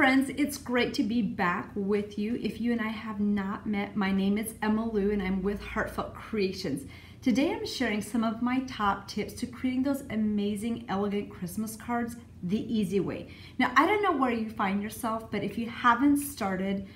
friends, it's great to be back with you. If you and I have not met, my name is Emma Lou and I'm with Heartfelt Creations. Today I'm sharing some of my top tips to creating those amazing, elegant Christmas cards the easy way. Now, I don't know where you find yourself, but if you haven't started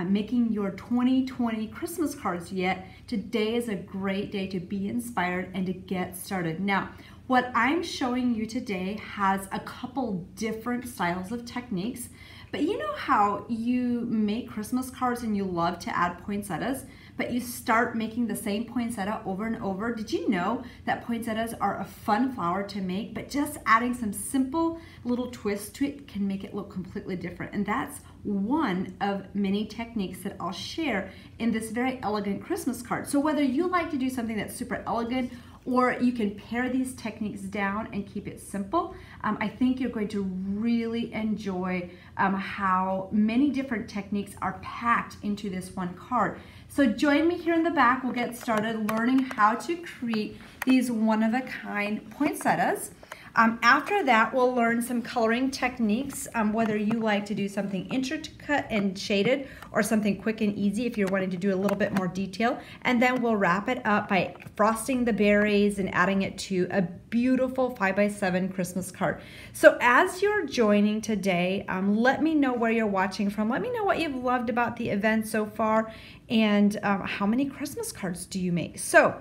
making your 2020 Christmas cards yet, today is a great day to be inspired and to get started. Now, what I'm showing you today has a couple different styles of techniques, but you know how you make Christmas cards and you love to add poinsettias, but you start making the same poinsettia over and over? Did you know that poinsettias are a fun flower to make, but just adding some simple little twists to it can make it look completely different? And that's one of many techniques that I'll share in this very elegant Christmas card. So whether you like to do something that's super elegant or you can pare these techniques down and keep it simple, I think you're going to really enjoy how many different techniques are packed into this one card. So join me here in the back. We'll get started learning how to create these one-of-a-kind poinsettias. After that, we'll learn some coloring techniques, whether you like to do something intricate and shaded or something quick and easy if you're wanting to do a little bit more detail. And then we'll wrap it up by frosting the berries and adding it to a beautiful 5x7 Christmas card. So as you're joining today, let me know where you're watching from. Let me know what you've loved about the event so far and how many Christmas cards do you make. So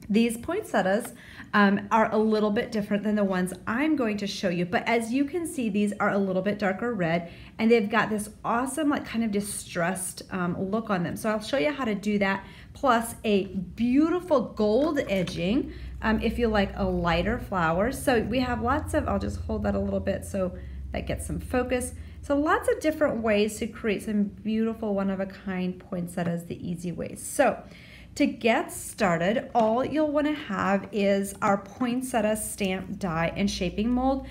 these poinsettias are a little bit different than the ones I'm going to show you, but as you can see, these are a little bit darker red and they've got this awesome like kind of distressed look on them. So I'll show you how to do that, plus a beautiful gold edging if you like a lighter flower. So we have lots of, I'll just hold that a little bit so that gets some focus. So lots of different ways to create some beautiful one-of-a-kind poinsettias the easy way. So to get started, all you'll want to have is our poinsettia stamp die and shaping mold.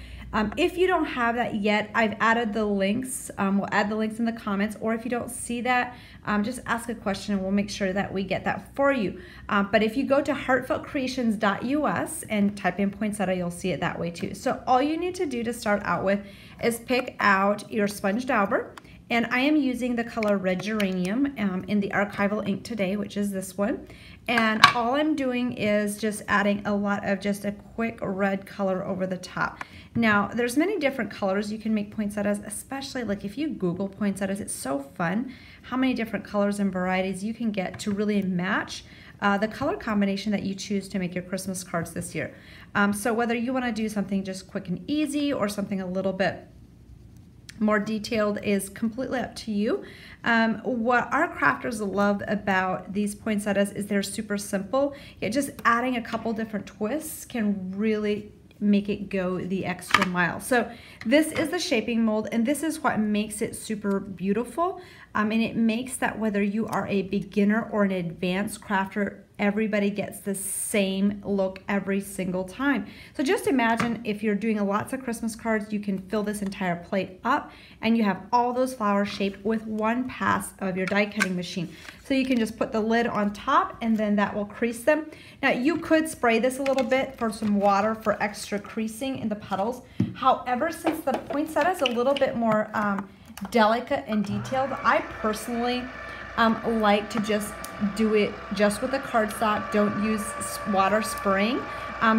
If you don't have that yet, I've added the links. We'll add the links in the comments, or if you don't see that, just ask a question and we'll make sure that we get that for you. But if you go to heartfeltcreations.us and type in poinsettia, you'll see it that way too. So all you need to do to start out with is pick out your sponge dauber. And I am using the color Red Geranium in the archival ink today, which is this one. And all I'm doing is just adding a lot of just a quick red color over the top. Now, there's many different colors you can make poinsettias, especially like if you Google poinsettias, it's so fun how many different colors and varieties you can get to really match the color combination that you choose to make your Christmas cards this year. So whether you want to do something just quick and easy or something a little bit more detailed is completely up to you. What our crafters love about these poinsettias is they're super simple, yet just adding a couple different twists can really make it go the extra mile. So this is the shaping mold, and this is what makes it super beautiful. And it makes that whether you are a beginner or an advanced crafter, everybody gets the same look every single time. So just imagine if you're doing lots of Christmas cards, you can fill this entire plate up and you have all those flowers shaped with one pass of your die cutting machine. So you can just put the lid on top and then that will crease them. Now you could spray this a little bit for some water for extra creasing in the petals. However, since the poinsettia is a little bit more delicate and detailed, I personally like to just do it just with the cardstock. Don't use water spraying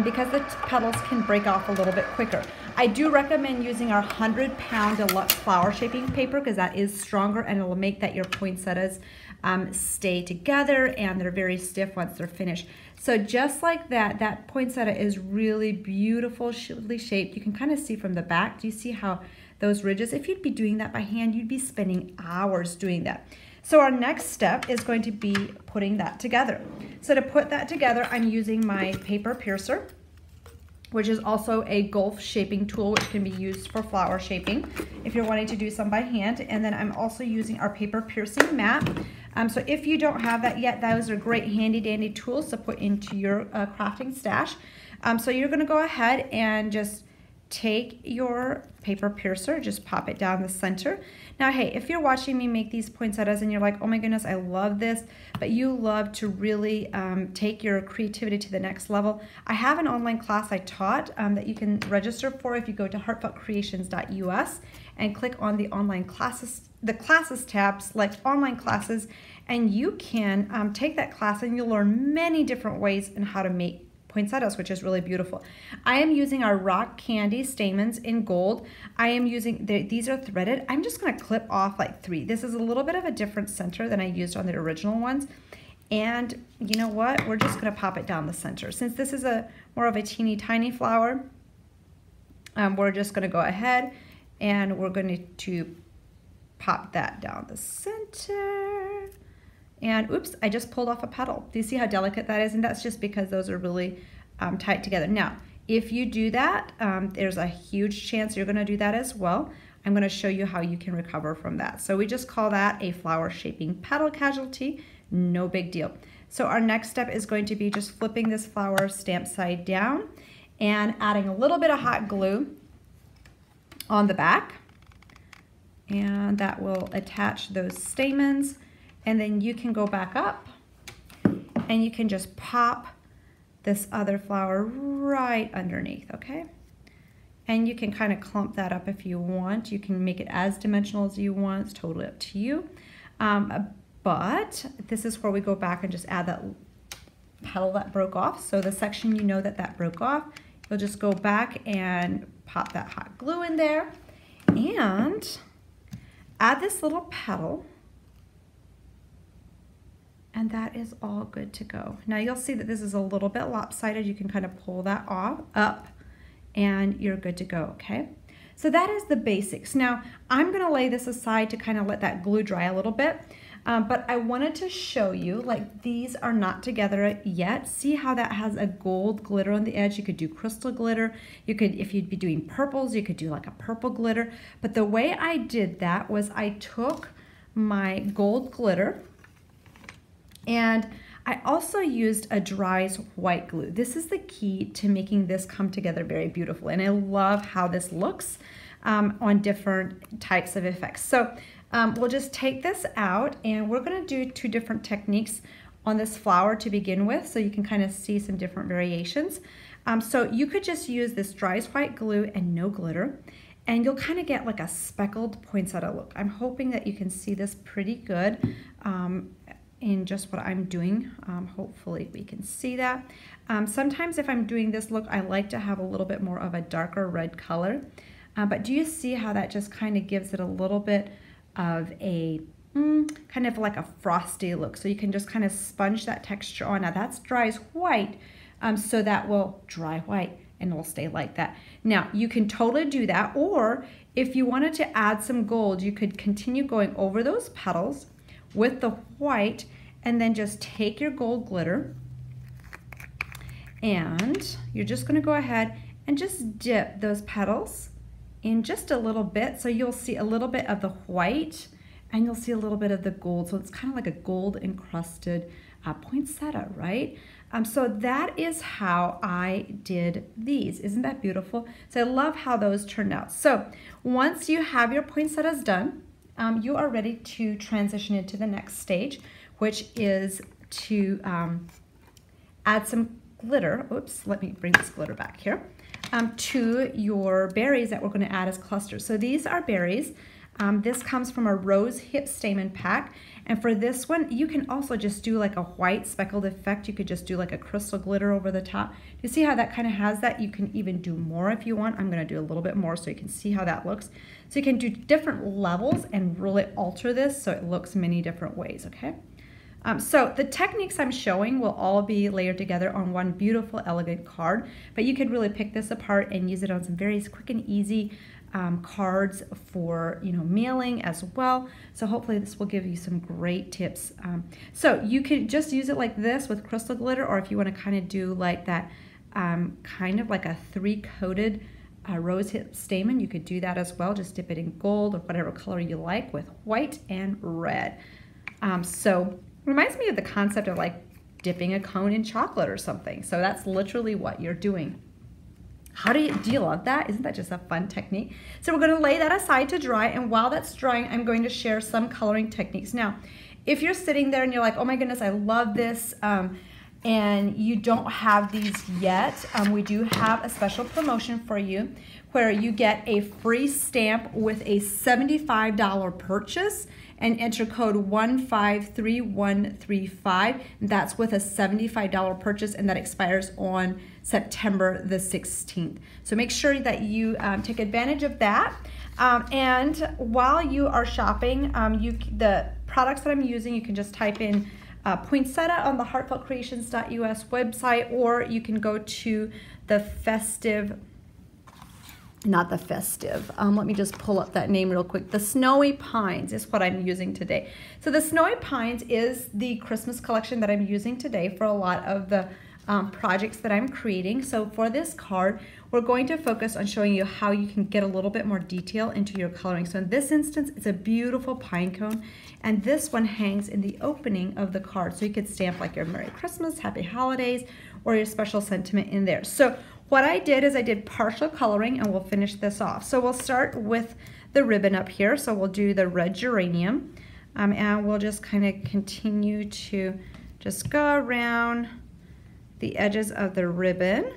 because the petals can break off a little bit quicker. I do recommend using our 100-pound deluxe flower shaping paper because that is stronger and it will make that your poinsettias stay together and they're very stiff once they're finished. So just like that, that poinsettia is really beautifully shaped. You can kind of see from the back. Do you see how those ridges, if you'd be doing that by hand, you'd be spending hours doing that. So our next step is going to be putting that together. So to put that together, I'm using my paper piercer, which is also a Gulf shaping tool, which can be used for flower shaping if you're wanting to do some by hand. And then I'm also using our paper piercing mat. So if you don't have that yet, those are great handy dandy tools to put into your crafting stash. So you're gonna go ahead and just take your paper piercer, just pop it down the center. Now, hey, if you're watching me make these poinsettias and you're like, oh my goodness, I love this, but you love to really take your creativity to the next level, I have an online class I taught that you can register for if you go to heartfeltcreations.us and click on the online classes, the classes tab, select online classes, and you can take that class and you'll learn many different ways in how to make poinsettias, which is really beautiful. I am using our rock candy stamens in gold. I am using, these are threaded. I'm just gonna clip off like 3. This is a little bit of a different center than I used on the original ones. And you know what? We're just gonna pop it down the center. Since this is more of a teeny tiny flower, we're just gonna go ahead and we're going to pop that down the center. And oops, I just pulled off a petal. Do you see how delicate that is? And that's just because those are really tight together. Now, if you do that, there's a huge chance you're gonna do that as well. I'm gonna show you how you can recover from that. So we just call that a flower shaping petal casualty, no big deal. So our next step is going to be just flipping this flower stamp side down and adding a little bit of hot glue on the back. And that will attach those stamens. And then you can go back up and you can just pop this other flower right underneath, okay? And you can kind of clump that up if you want. You can make it as dimensional as you want. It's totally up to you. But this is where we go back and just add that petal that broke off. So the section you know that broke off, you'll just go back and pop that hot glue in there and add this little petal. And that is all good to go. Now you'll see that this is a little bit lopsided. You can kind of pull that off up and you're good to go, okay? So that is the basics. Now I'm gonna lay this aside to kind of let that glue dry a little bit, but I wanted to show you, like, these are not together yet. See how that has a gold glitter on the edge? You could do crystal glitter. You could, if you'd be doing purples, you could do like a purple glitter. But the way I did that was I took my gold glitter, and I also used a dry white glue. This is the key to making this come together very beautifully. And I love how this looks on different types of effects. So we'll just take this out and we're gonna do 2 different techniques on this flower to begin with, so you can kind of see some different variations. So you could just use this dry white glue and no glitter, and you'll kind of get like a speckled poinsettia look. I'm hoping that you can see this pretty good in just what I'm doing. Hopefully we can see that. Sometimes if I'm doing this look, I like to have a little bit more of a darker red color. But do you see how that just kind of gives it a little bit of a kind of like a frosty look? So you can just kind of sponge that texture on. Now that's dry white, so that will dry white and it will stay like that. Now you can totally do that, or if you wanted to add some gold, you could continue going over those petals with the white, and then just take your gold glitter and you're just going to go ahead and just dip those petals in just a little bit, so you'll see a little bit of the white and you'll see a little bit of the gold. So it's kind of like a gold encrusted poinsettia, right? So that is how I did these. Isn't that beautiful? So I love how those turned out. So once you have your poinsettias done, you are ready to transition into the next stage, which is to add some glitter. Oops, let me bring this glitter back here. To your berries that we're going to add as clusters. So these are berries. This comes from a rose hip stamen pack. And for this one, you can also just do like a white speckled effect. You could just do like a crystal glitter over the top. You see how that kind of has that? You can even do more if you want. I'm going to do a little bit more so you can see how that looks. So you can do different levels and really alter this so it looks many different ways, okay? So the techniques I'm showing will all be layered together on one beautiful, elegant card, but you could really pick this apart and use it on some very quick and easy cards for, you know, mailing as well. So hopefully this will give you some great tips. So you could just use it like this with crystal glitter, or if you want to kind of do like that, kind of like a 3-coated rose hip stamen, you could do that as well. Just dip it in gold or whatever color you like with white and red. So reminds me of the concept of like dipping a cone in chocolate or something. So that's literally what you're doing. Do you love that? Isn't that just a fun technique? So we're gonna lay that aside to dry, and while that's drying, I'm going to share some coloring techniques. Now, if you're sitting there and you're like, oh my goodness, I love this, and you don't have these yet, we do have a special promotion for you where you get a free stamp with a $75 purchase and enter code 153135. That's with a $75 purchase, and that expires on September the 16th. So make sure that you take advantage of that. And while you are shopping, the products that I'm using, you can just type in poinsettia on the heartfeltcreations.us website, or you can go to the let me just pull up that name real quick. The Snowy Pines is what I'm using today. So the Snowy Pines is the Christmas collection that I'm using today for a lot of the projects that I'm creating. So for this card, we're going to focus on showing you how you can get a little bit more detail into your coloring. So in this instance, it's a beautiful pine cone, and this one hangs in the opening of the card. So you could stamp like your Merry Christmas, Happy Holidays, or your special sentiment in there. So what I did is I did partial coloring, and we'll finish this off. So we'll start with the ribbon up here. So we'll do the red geranium, and we'll just kind of continue to just go around the edges of the ribbon.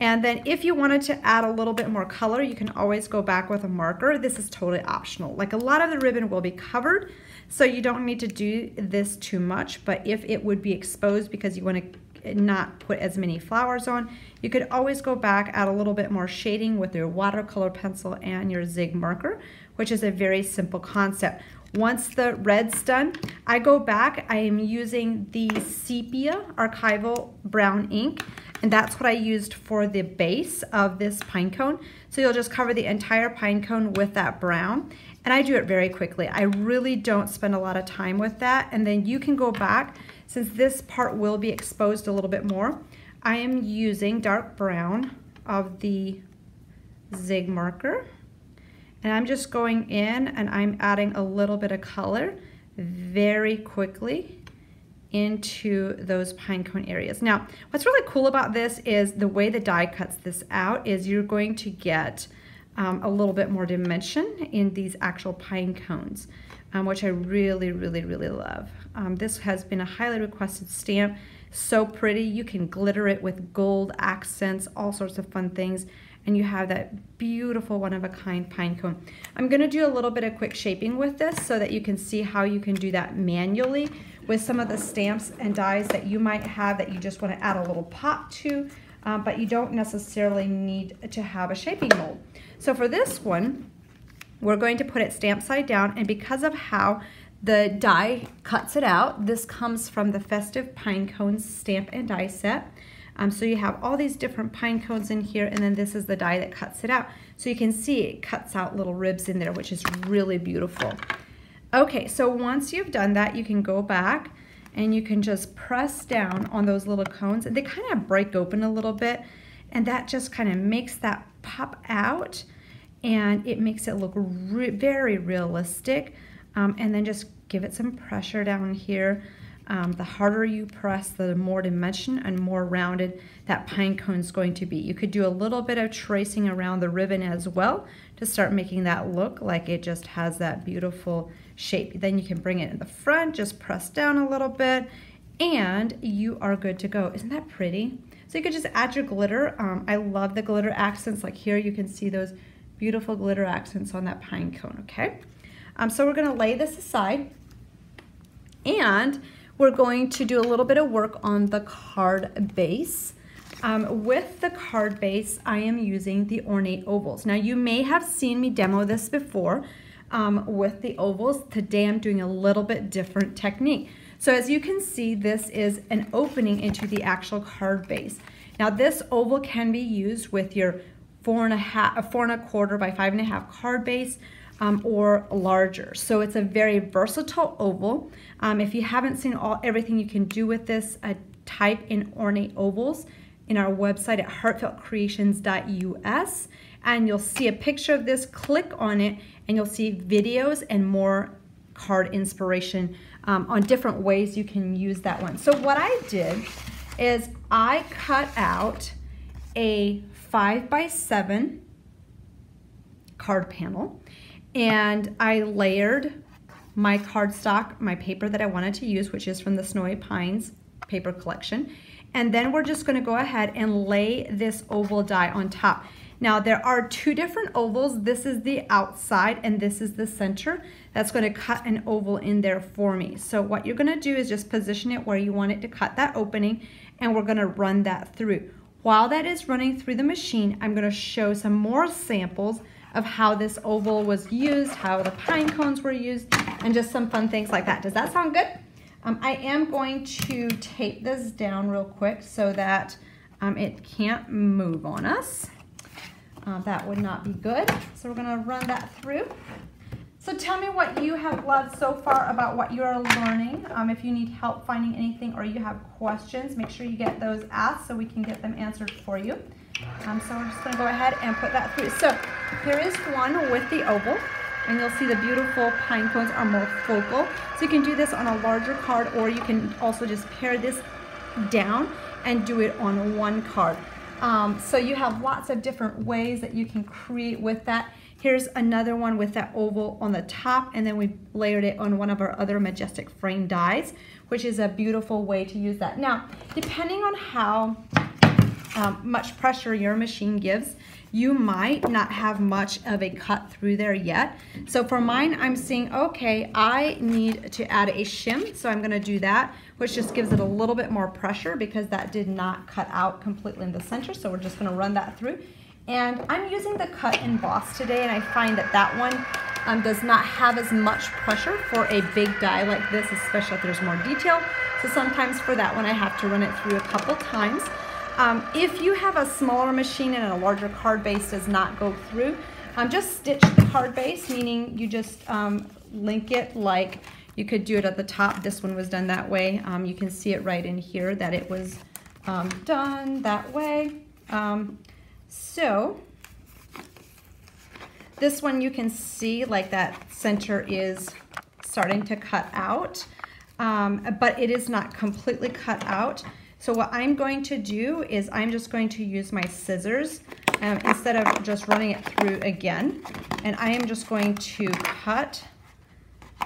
And then if you wanted to add a little bit more color, you can always go back with a marker. This is totally optional. Like, a lot of the ribbon will be covered, so you don't need to do this too much, but if it would be exposed because you want to not put as many flowers on, you could always go back, add a little bit more shading with your watercolor pencil and your zig marker, which is a very simple concept. Once the red's done, I go back. I am using the Sepia Archival Brown ink, and that's what I used for the base of this pine cone. So you'll just cover the entire pine cone with that brown, and I do it very quickly. I really don't spend a lot of time with that, and then you can go back. Since this part will be exposed a little bit more, I am using dark brown of the zig marker, and I'm just going in and I'm adding a little bit of color very quickly into those pine cone areas. Now, what's really cool about this is the way the die cuts this out is you're going to get a little bit more dimension in these actual pine cones, which I really, really, really love. This has been a highly requested stamp. So pretty. You can glitter it with gold accents, all sorts of fun things, and you have that beautiful one-of-a-kind pine cone. I'm going to do a little bit of quick shaping with this so that you can see how you can do that manually with some of the stamps and dies that you might have that you just want to add a little pop to, but you don't necessarily need to have a shaping mold. So for this one, we're going to put it stamp side down, and because of how the die cuts it out, this comes from the Festive Pine Cones Stamp and Die Set. So you have all these different pine cones in here, and then this is the die that cuts it out. So you can see it cuts out little ribs in there, which is really beautiful. Okay, so once you've done that, you can go back and you can just press down on those little cones, and they kind of break open a little bit, and that just kind of makes that pop out, and it makes it look very realistic. And then just give it some pressure down here. The harder you press, the more dimension and more rounded that pine cone is going to be. You could do a little bit of tracing around the ribbon as well to start making that look like it just has that beautiful shape. Then you can bring it in the front, just press down a little bit, and you are good to go. Isn't that pretty? So you could just add your glitter. I love the glitter accents. Like here you can see those beautiful glitter accents on that pine cone, okay? So we're going to lay this aside, and we're going to do a little bit of work on the card base. With the card base, I am using the ornate ovals. Now, you may have seen me demo this before with the ovals. Today, I'm doing a little bit different technique. So as you can see, this is an opening into the actual card base. Now, this oval can be used with your 4 1/4 by 5 1/2 card base, or larger. So it's a very versatile oval. If you haven't seen everything you can do with this, type in ornate ovals in our website at heartfeltcreations.us, and you'll see a picture of this. Click on it and you'll see videos and more card inspiration on different ways you can use that one. So what I did is I cut out a 5x7 card panel, and I layered my cardstock, my paper that I wanted to use, which is from the Snowy Pines paper collection. And then we're just going to go ahead and lay this oval die on top. Now there are two different ovals. This is the outside and this is the center. That's going to cut an oval in there for me. So what you're going to do is just position it where you want it to cut that opening, and we're going to run that through. While that is running through the machine, I'm going to show some more samples of how this oval was used, how the pine cones were used, and just some fun things like that. Does that sound good? I am going to tape this down real quick so that it can't move on us. That would not be good. So we're gonna run that through. So tell me what you have loved so far about what you are learning. If you need help finding anything or you have questions, make sure you get those asked so we can get them answered for you. So we're just gonna go ahead and put that through. So here is one with the oval, and you'll see the beautiful pine cones are more focal. So you can do this on a larger card, or you can also just pare this down and do it on one card. So you have lots of different ways that you can create with that. Here's another one with that oval on the top, and then we layered it on one of our other majestic frame dies, which is a beautiful way to use that. Now, depending on how much pressure your machine gives, you might not have much of a cut through there yet. So for mine, I'm seeing, okay, I need to add a shim, so I'm gonna do that, which just gives it a little bit more pressure because that did not cut out completely in the center. So we're just gonna run that through. And I'm using the cut and emboss today, and I find that that one does not have as much pressure for a big die like this, especially if there's more detail. So sometimes for that one, I have to run it through a couple times. If you have a smaller machine and a larger card base does not go through, just stitch the card base, meaning you just link it like you could do it at the top. This one was done that way. You can see it right in here that it was done that way. So this one you can see like that center is starting to cut out, but it is not completely cut out. So what I'm going to do is I'm just going to use my scissors instead of just running it through again. And I am just going to cut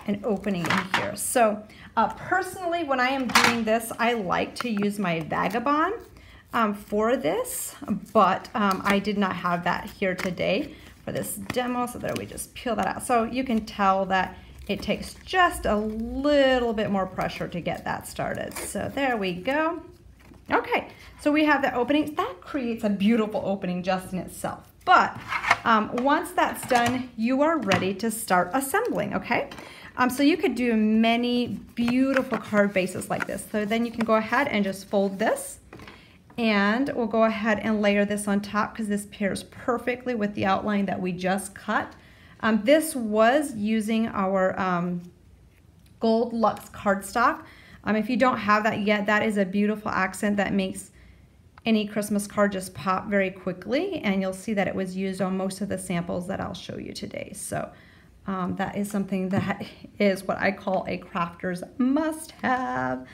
an opening in here. So personally, when I am doing this, I like to use my Vagabond for this, but I did not have that here today for this demo. So there we just peel that out. So you can tell that it takes just a little bit more pressure to get that started. So there we go. Okay, so we have the opening. That creates a beautiful opening just in itself. But once that's done, you are ready to start assembling, okay? So you could do many beautiful card bases like this. So then you can go ahead and just fold this, and we'll go ahead and layer this on top because this pairs perfectly with the outline that we just cut. This was using our Gold Luxe cardstock. If you don't have that yet, that is a beautiful accent that makes any Christmas card just pop very quickly, and you'll see that it was used on most of the samples that I'll show you today. So that is something that is what I call a crafter's must-have.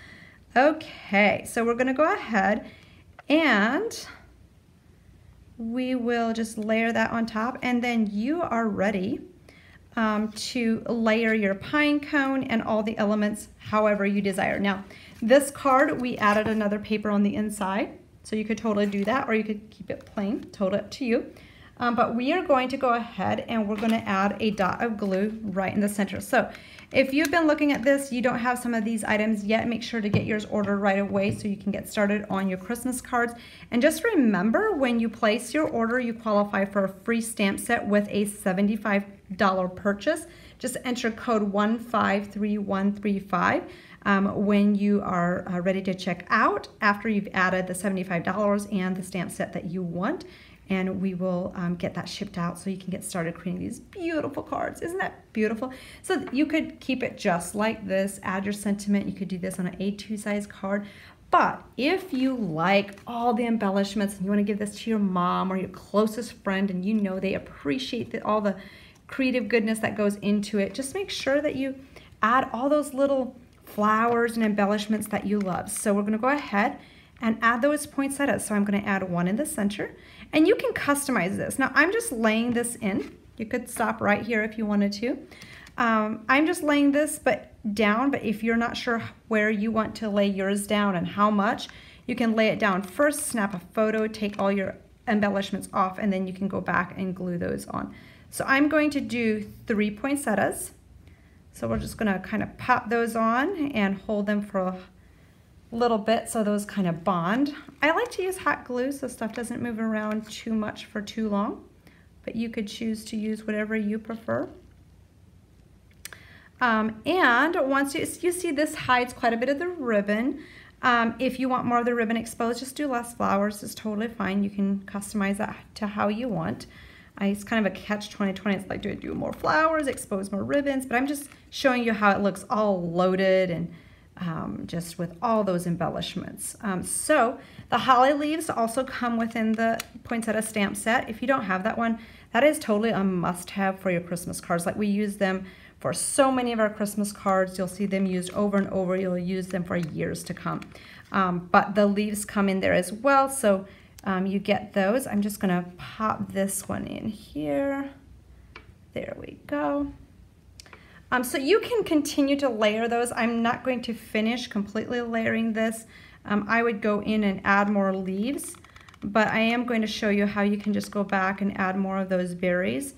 Okay, so we're gonna go ahead and we will just layer that on top, and then you are ready to layer your pine cone and all the elements however you desire. Now, this card, we added another paper on the inside, so you could totally do that, or you could keep it plain, totally up to you. But we are going to go ahead and we're going to add a dot of glue right in the center. So if you've been looking at this, you don't have some of these items yet, make sure to get yours ordered right away so you can get started on your Christmas cards. And just remember, when you place your order, you qualify for a free stamp set with a $75 purchase. Just enter code 153135 when you are ready to check out, after you've added the $75 and the stamp set that you want. And we will get that shipped out so you can get started creating these beautiful cards. Isn't that beautiful? So you could keep it just like this, add your sentiment. You could do this on an A2 size card. But if you like all the embellishments and you want to give this to your mom or your closest friend and you know they appreciate all the creative goodness that goes into it, just make sure that you add all those little flowers and embellishments that you love. So we're going to go ahead and add those poinsettias. So I'm going to add one in the center, And you can customize this. Now I'm just laying this in. You could stop right here if you wanted to. I'm just laying this down, but if you're not sure where you want to lay yours down and how much, you can lay it down first, snap a photo, take all your embellishments off, and then you can go back and glue those on. So I'm going to do 3 poinsettias. So we're just gonna kind of pop those on and hold them for a little bit so those kind of bond. I like to use hot glue so stuff doesn't move around too much for too long, but you could choose to use whatever you prefer. And once you see this hides quite a bit of the ribbon. If you want more of the ribbon exposed, just do less flowers. It's totally fine. You can customize that to how you want. It's kind of a catch-22. It's like, do I do more flowers, expose more ribbons? But I'm just showing you how it looks all loaded and just with all those embellishments. So the holly leaves also come within the poinsettia stamp set. If you don't have that one, that is totally a must-have for your Christmas cards. Like, we use them for so many of our Christmas cards. You'll see them used over and over. You'll use them for years to come. But the leaves come in there as well, so you get those. I'm just gonna pop this one in here. There we go. So you can continue to layer those. I'm not going to finish completely layering this. I would go in and add more leaves, but I am going to show you how you can just go back and add more of those berries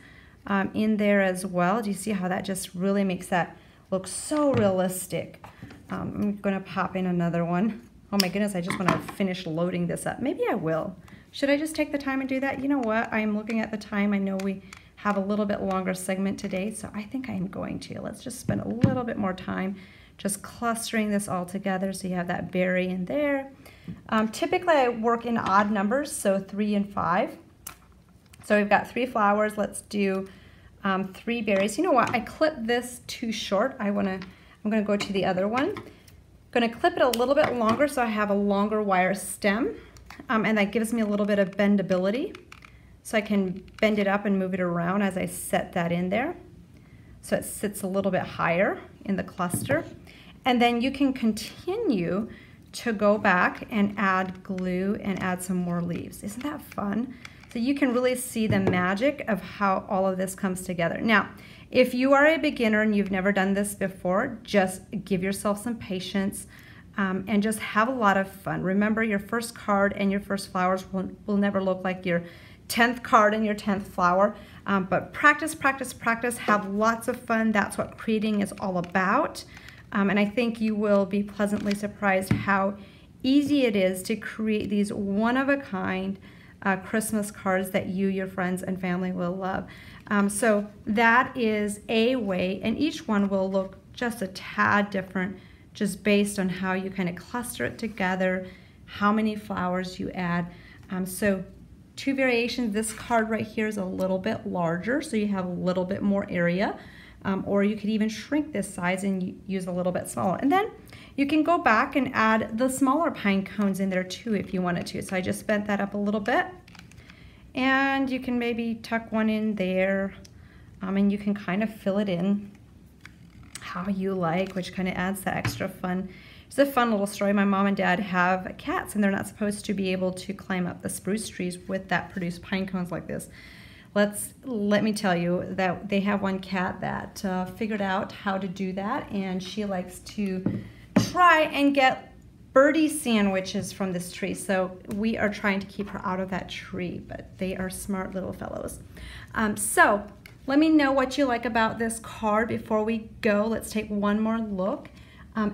in there as well. Do you see how that just really makes that look so realistic? I'm gonna pop in another one. Oh my goodness, I just wanna finish loading this up. Maybe I will. Should I just take the time and do that? You know what, I'm looking at the time. I know we have a little bit longer segment today, so I think I'm going to. Let's just spend a little bit more time just clustering this all together so you have that berry in there. Typically I work in odd numbers, so 3 and 5. So we've got 3 flowers. Let's do 3 berries. You know what? I clipped this too short. I'm gonna go to the other one. I'm gonna clip it a little bit longer so I have a longer wire stem, and that gives me a little bit of bendability. So I can bend it up and move it around as I set that in there. So it sits a little bit higher in the cluster. And then you can continue to go back and add glue and add some more leaves. Isn't that fun? So you can really see the magic of how all of this comes together. Now, if you are a beginner and you've never done this before, just give yourself some patience and just have a lot of fun. Remember, your first card and your first flowers will never look like your 10th card and your 10th flower, but practice, practice, practice, have lots of fun. That's what creating is all about. And I think you will be pleasantly surprised how easy it is to create these one-of-a-kind Christmas cards that you, your friends, and family will love. So that is a way, and each one will look just a tad different just based on how you kind of cluster it together, how many flowers you add. So 2 variations. This card right here is a little bit larger, so you have a little bit more area, or you could even shrink this size and use a little bit smaller. And then you can go back and add the smaller pine cones in there too if you wanted to. So I just bent that up a little bit, and you can maybe tuck one in there, and you can kind of fill it in how you like, which kind of adds that extra fun. It's a fun little story. My mom and dad have cats, and they're not supposed to be able to climb up the spruce trees with that produced pine cones like this. Let me tell you that they have one cat that figured out how to do that, and she likes to try and get birdie sandwiches from this tree. So we are trying to keep her out of that tree, but they are smart little fellows. So let me know what you like about this card before we go. Let's take one more look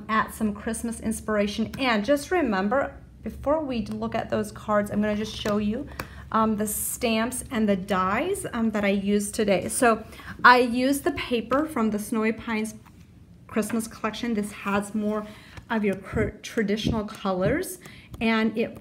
at some Christmas inspiration. And just remember, before we look at those cards, I'm going to just show you the stamps and the dies that I used today. So I used the paper from the Snowy Pines Christmas collection. This has more of your traditional colors, and it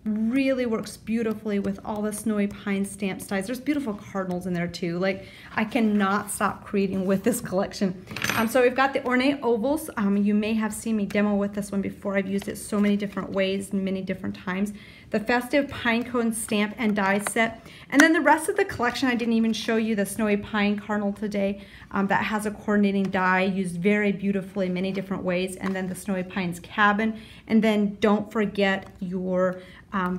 really works beautifully with all the Snowy Pines stamp dies. There's beautiful cardinals in there too. Like, I cannot stop creating with this collection. So we've got the ornate ovals. You may have seen me demo with this one before. I've used it so many different ways and many different times. The festive pine cone stamp and die set. And then the rest of the collection, I didn't even show you the Snowy Pine Cardinal today. That has a coordinating die used very beautifully, many different ways. And then the Snowy Pines Cabin. And then don't forget your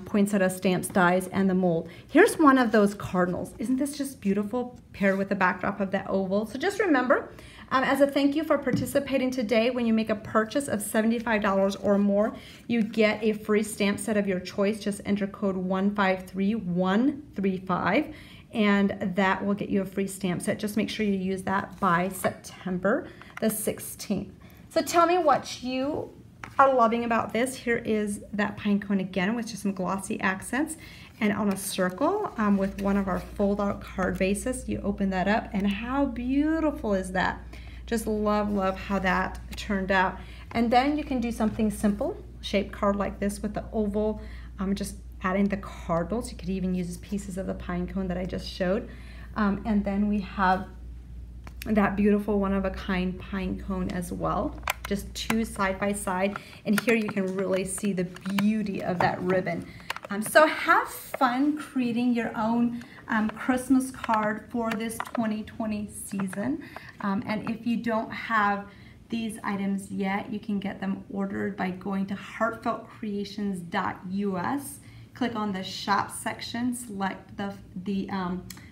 poinsettia stamps, dies, and the mold. Here's one of those cardinals. Isn't this just beautiful, paired with the backdrop of that oval? So just remember, as a thank you for participating today, when you make a purchase of $75 or more, you get a free stamp set of your choice. Just enter code 153135, and that will get you a free stamp set. Just make sure you use that by September the 16th. So tell me what you are loving about this. Here is that pine cone again with just some glossy accents and on a circle with one of our fold-out card bases. You open that up, and how beautiful is that? Just love, love how that turned out. And then you can do something simple, shaped card like this with the oval, just adding the cardinals. You could even use pieces of the pine cone that I just showed. And then we have that beautiful one-of-a-kind pine cone as well. Just two side by side. And here you can really see the beauty of that ribbon. So have fun creating your own Christmas card for this 2020 season. And if you don't have these items yet, you can get them ordered by going to heartfeltcreations.us. Click on the shop section, select the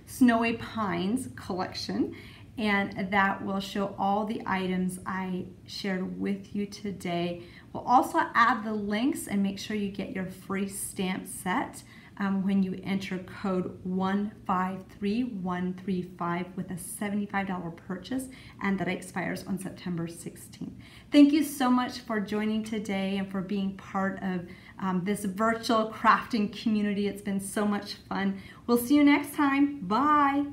Snowy Pines collection, and that will show all the items I shared with you today. We'll also add the links and make sure you get your free stamp set when you enter code 153135 with a $75 purchase, and that expires on September 16th. Thank you so much for joining today and for being part of this virtual crafting community. It's been so much fun. We'll see you next time. Bye.